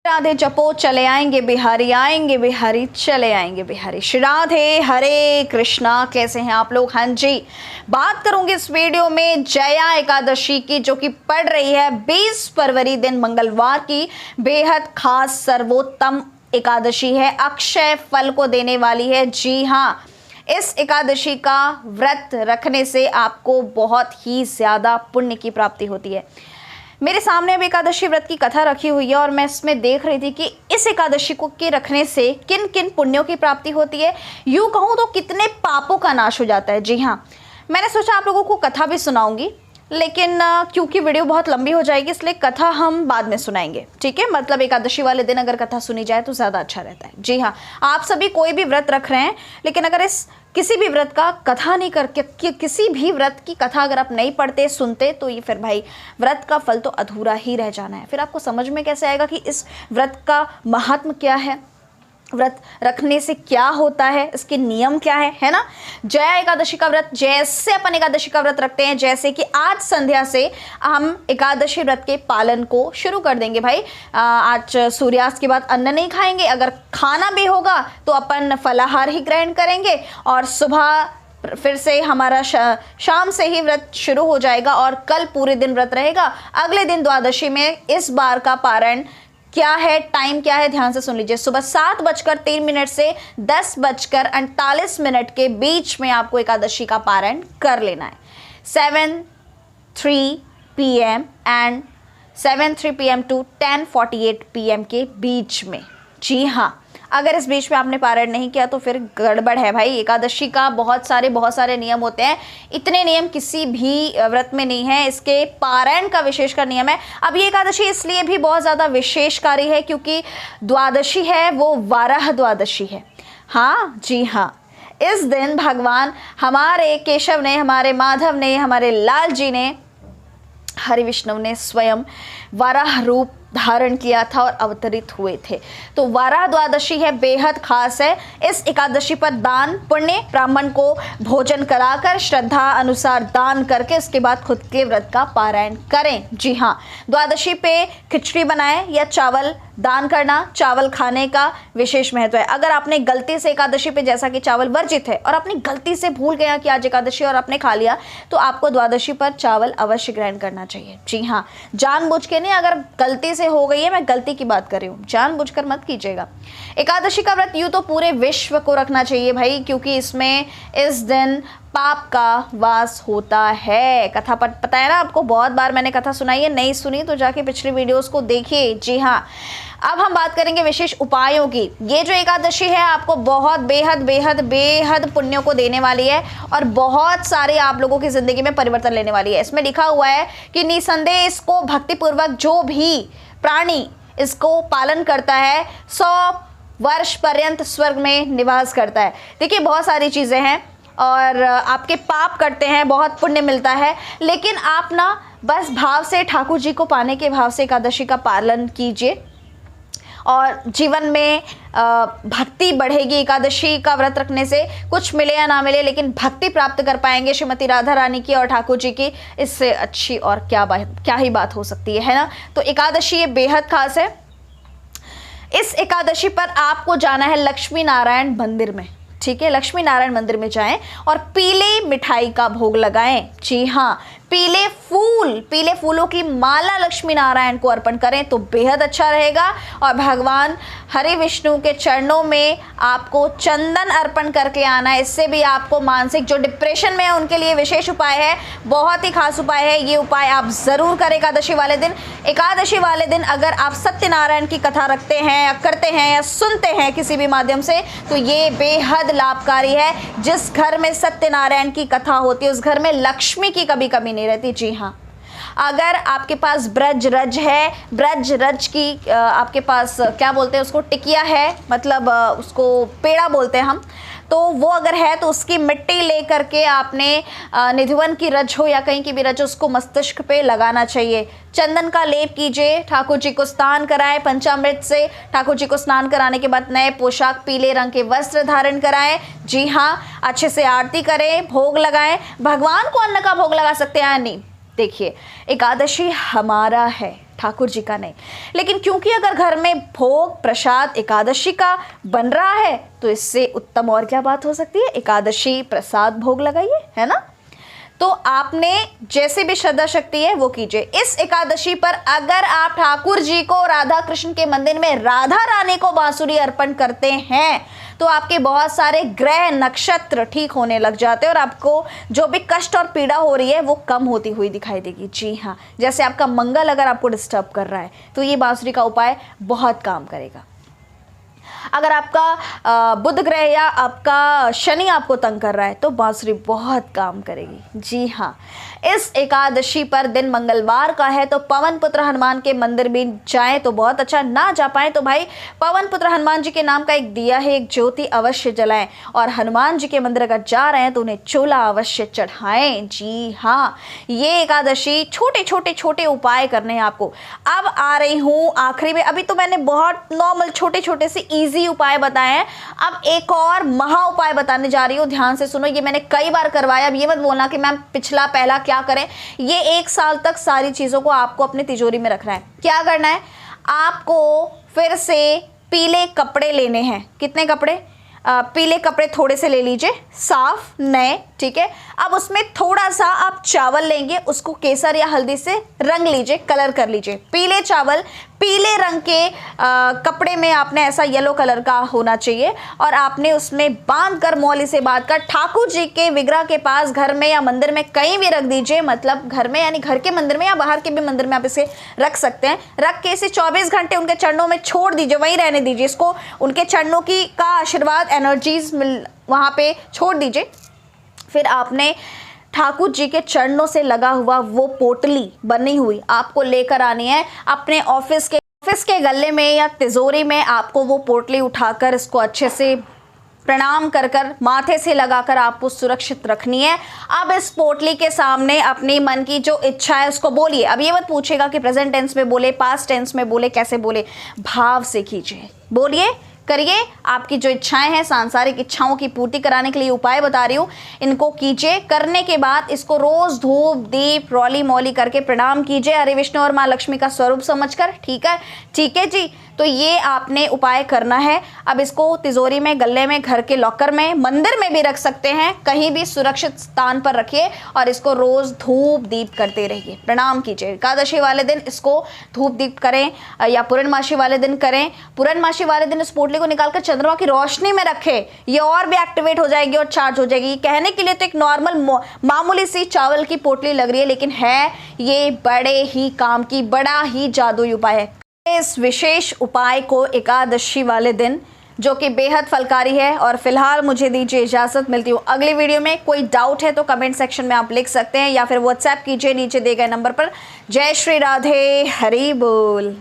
राधे जपो चले आएंगे बिहारी, आएंगे बिहारी चले आएंगे बिहारी। श्री राधे, हरे कृष्णा। कैसे हैं आप लोग? हाँ जी, बात करूंगी इस वीडियो में जया एकादशी की, जो कि पड़ रही है 20 फरवरी दिन मंगलवार की। बेहद खास सर्वोत्तम एकादशी है, अक्षय फल को देने वाली है। जी हाँ, इस एकादशी का व्रत रखने से आपको बहुत ही ज़्यादा पुण्य की प्राप्ति होती है। मेरे सामने अब एकादशी व्रत की कथा रखी हुई है और मैं इसमें देख रही थी कि इस एकादशी को के रखने से किन किन पुण्यों की प्राप्ति होती है, यूँ कहूँ तो कितने पापों का नाश हो जाता है। जी हाँ, मैंने सोचा आप लोगों को कथा भी सुनाऊंगी, लेकिन क्योंकि वीडियो बहुत लंबी हो जाएगी इसलिए कथा हम बाद में सुनाएंगे। ठीक है, मतलब एकादशी वाले दिन अगर कथा सुनी जाए तो ज़्यादा अच्छा रहता है। जी हाँ, आप सभी कोई भी व्रत रख रहे हैं, लेकिन अगर इस किसी भी व्रत का कथा नहीं करके, किसी भी व्रत की कथा अगर आप नहीं पढ़ते सुनते, तो ये फिर भाई व्रत का फल तो अधूरा ही रह जाना है। फिर आपको समझ में कैसे आएगा कि इस व्रत का महात्म क्या है, व्रत रखने से क्या होता है, इसके नियम क्या है ना। जया एकादशी का व्रत, जैसे अपन एकादशी का व्रत रखते हैं, जैसे कि आज संध्या से हम एकादशी व्रत के पालन को शुरू कर देंगे भाई। आज सूर्यास्त के बाद अन्न नहीं खाएंगे, अगर खाना भी होगा तो अपन फलाहार ही ग्रहण करेंगे और सुबह फिर से हमारा शाम से ही व्रत शुरू हो जाएगा और कल पूरे दिन व्रत रहेगा। अगले दिन द्वादशी में इस बार का पारण क्या है, टाइम क्या है, ध्यान से सुन लीजिए। सुबह 7:03 से 10:48 के बीच में आपको एकादशी का पारण कर लेना है। 7:03 PM and 7:03 PM to 10:48 PM के बीच में। जी हाँ, अगर इस बीच में आपने पारण नहीं किया तो फिर गड़बड़ है भाई। एकादशी का बहुत सारे नियम होते हैं, इतने नियम किसी भी व्रत में नहीं है। इसके पारण का विशेषकर नियम है। अब ये एकादशी इसलिए भी बहुत ज़्यादा विशेषकारी है क्योंकि द्वादशी है वो वाराह द्वादशी है। हाँ जी हाँ, इस दिन भगवान हमारे केशव ने, हमारे माधव ने, हमारे लाल जी ने, हरि विष्णु ने स्वयं वाराह रूप धारण किया था और अवतरित हुए थे। तो वाराह द्वादशी है, बेहद खास है। इस एकादशी पर दान पुण्य, ब्राह्मण को भोजन कराकर श्रद्धा अनुसार दान करके उसके बाद खुद के व्रत का पारायण करें। जी हाँ, द्वादशी पे खिचड़ी बनाएं या चावल दान करना, चावल खाने का विशेष महत्व है। अगर आपने गलती से एकादशी पे, जैसा कि चावल वर्जित है, और आपने गलती से भूल गया कि आज एकादशी और आपने खा लिया, तो आपको द्वादशी पर चावल अवश्य ग्रहण करना चाहिए। जी हाँ, जानबूझ के नहीं, अगर गलती से हो गई है, मैं गलती की बात कर रही हूँ, जानबूझकर मत कीजिएगा। एकादशी का व्रत यूँ तो पूरे विश्व को रखना चाहिए भाई, क्योंकि इसमें इस दिन पाप का वास होता है। कथा पता है ना आपको, बहुत बार मैंने कथा सुनाई है, नहीं सुनी तो जाके पिछली वीडियोस को देखिए। जी हाँ, अब हम बात करेंगे विशेष उपायों की। ये जो एकादशी है आपको बहुत बेहद पुण्यों को देने वाली है और बहुत सारे आप लोगों की जिंदगी में परिवर्तन लेने वाली है। इसमें लिखा हुआ है कि निसंदेह इसको भक्तिपूर्वक जो भी प्राणी इसको पालन करता है 100 वर्ष पर्यंत स्वर्ग में निवास करता है। देखिए, बहुत सारी चीज़ें हैं और आपके पाप करते हैं, बहुत पुण्य मिलता है, लेकिन आप ना बस भाव से, ठाकुर जी को पाने के भाव से एकादशी का पालन कीजिए और जीवन में भक्ति बढ़ेगी। एकादशी का व्रत रखने से कुछ मिले या ना मिले, लेकिन भक्ति प्राप्त कर पाएंगे श्रीमती राधा रानी की और ठाकुर जी की। इससे अच्छी और क्या ही बात हो सकती है ना। तो एकादशी ये बेहद खास है। इस एकादशी पर आपको जाना है लक्ष्मी नारायण मंदिर में। ठीक है, लक्ष्मी नारायण मंदिर में जाएं और पीले मिठाई का भोग लगाएं। जी हाँ, पीले फूलों की माला लक्ष्मी नारायण को अर्पण करें तो बेहद अच्छा रहेगा। और भगवान हरि विष्णु के चरणों में आपको चंदन अर्पण करके आना है। इससे भी आपको मानसिक, जो डिप्रेशन में है उनके लिए विशेष उपाय है, बहुत ही खास उपाय है। ये उपाय आप ज़रूर करें एकादशी वाले दिन। एकादशी वाले दिन अगर आप सत्यनारायण की कथा रखते हैं या करते हैं या सुनते हैं किसी भी माध्यम से, तो ये बेहद लाभकारी है। जिस घर में सत्यनारायण की कथा होती है उस घर में लक्ष्मी की कभी कमी नहीं रहती। जी हाँ, अगर आपके पास ब्रज रज है, ब्रज रज की आपके पास क्या बोलते हैं उसको, टिकिया है, मतलब उसको पेड़ा बोलते हैं हम, तो वो अगर है तो उसकी मिट्टी ले करके आपने निधिवन की रज हो या कहीं की भी रज हो, उसको मस्तिष्क पे लगाना चाहिए। चंदन का लेप कीजिए, ठाकुर जी को स्नान कराएं पंचामृत से। ठाकुर जी को स्नान कराने के बाद नए पोशाक, पीले रंग के वस्त्र धारण कराएं। जी हाँ, अच्छे से आरती करें, भोग लगाएं। भगवान को अन्न का भोग लगा सकते हैं या नहीं? देखिए, एकादशी हमारा है, ठाकुर जी का नहीं। लेकिन क्योंकि अगर घर में भोग प्रसाद एकादशी का बन रहा है तो इससे उत्तम और क्या बात हो सकती है, एकादशी प्रसाद भोग लगाइए, है ना। तो आपने जैसे भी श्रद्धा शक्ति है वो कीजिए। इस एकादशी पर अगर आप ठाकुर जी को राधा कृष्ण के मंदिर में राधा रानी को बांसुरी अर्पण करते हैं तो आपके बहुत सारे ग्रह नक्षत्र ठीक होने लग जाते हैं और आपको जो भी कष्ट और पीड़ा हो रही है वो कम होती हुई दिखाई देगी। जी हाँ, जैसे आपका मंगल अगर आपको डिस्टर्ब कर रहा है तो ये बांसुरी का उपाय बहुत काम करेगा। अगर आपका बुध ग्रह या आपका शनि आपको तंग कर रहा है तो बांसुरी बहुत काम करेगी। जी हाँ, इस एकादशी पर दिन मंगलवार का है तो पवन पुत्र हनुमान के मंदिर भी जाएं तो बहुत अच्छा, ना जा पाए तो भाई पवन पुत्र हनुमान जी के नाम का एक दिया है, एक ज्योति अवश्य जलाएं और हनुमान जी के मंदिर अगर जा रहे हैं तो उन्हें चोला अवश्य चढ़ाएं। जी हाँ, ये एकादशी छोटे उपाय करने हैं आपको। अब आ रही हूँ आखिरी में, अभी तो मैंने बहुत नॉर्मल छोटे से इजी उपाय बताए हैं, अब एक और महा उपाय बताने जा रही हूँ। ध्यान से सुनो, ये मैंने कई बार करवाया। अब ये मत बोलना कि मैम पिछला पहला क्या करें। ये 1 साल तक सारी चीज़ों को आपको अपनी तिजोरी में रखना है। क्या करना है, आपको फिर से पीले कपड़े लेने हैं। कितने कपड़े? पीले कपड़े थोड़े से ले लीजिए, साफ नए, ठीक है। अब उसमें थोड़ा सा आप चावल लेंगे, उसको केसर या हल्दी से रंग लीजिए, कलर कर लीजिए। पीले चावल पीले रंग के कपड़े में आपने ऐसा येलो कलर का होना चाहिए और आपने उसमें बांध कर मौली से बांध कर ठाकुर जी के विग्रह के पास घर में या मंदिर में कहीं भी रख दीजिए। मतलब घर में यानी घर के मंदिर में या बाहर के भी मंदिर में आप इसे रख सकते हैं। रख के इसे 24 घंटे उनके चरणों में छोड़ दीजिए, वहीं रहने दीजिए इसको। उनके चरणों की का आशीर्वाद एनर्जीज वहाँ पे छोड़ दीजिए। फिर आपने ठाकुर जी के चरणों से लगा हुआ वो पोटली बनी हुई आपको लेकर आनी है। अपने ऑफिस के गले में या तिजोरी में आपको वो पोटली उठाकर इसको अच्छे से प्रणाम कर माथे से लगाकर आपको सुरक्षित रखनी है। अब इस पोटली के सामने अपनी मन की जो इच्छा है उसको बोलिए। अब ये मत पूछेगा कि प्रेजेंट टेंस में बोले, पास्ट टेंस में बोले, कैसे बोले, भाव से कीजिए, बोलिए, करिए। आपकी जो इच्छाएं हैं, सांसारिक इच्छाओं की पूर्ति कराने के लिए उपाय बता रही हूँ, इनको कीजिए। करने के बाद इसको रोज धूप दीप रौली मौली करके प्रणाम कीजिए हरि विष्णु और माँ लक्ष्मी का स्वरूप समझकर। ठीक है जी। तो ये आपने उपाय करना है। अब इसको तिजोरी में, गले में, घर के लॉकर में, मंदिर में भी रख सकते हैं, कहीं भी सुरक्षित स्थान पर रखिए और इसको रोज धूप दीप करते रहिए, प्रणाम कीजिए। एकादशी वाले दिन इसको धूप दीप करें या पूर्णमासी वाले दिन करें। पूर्णमासी वाले दिन इस पोटली को निकालकर चंद्रमा की रोशनी में रखें, ये और भी एक्टिवेट हो जाएगी और चार्ज हो जाएगी। कहने के लिए तो एक नॉर्मल मामूली सी चावल की पोटली लग रही है, लेकिन है ये बड़े ही काम की, बड़ा ही जादुई उपाय है। इस विशेष उपाय को एकादशी वाले दिन, जो कि बेहद फलकारी है। और फिलहाल मुझे दीजिए इजाज़त, मिलती हूँ अगली वीडियो में। कोई डाउट है तो कमेंट सेक्शन में आप लिख सकते हैं या फिर व्हाट्सएप कीजिए नीचे दिए गए नंबर पर। जय श्री राधे, हरि बोल।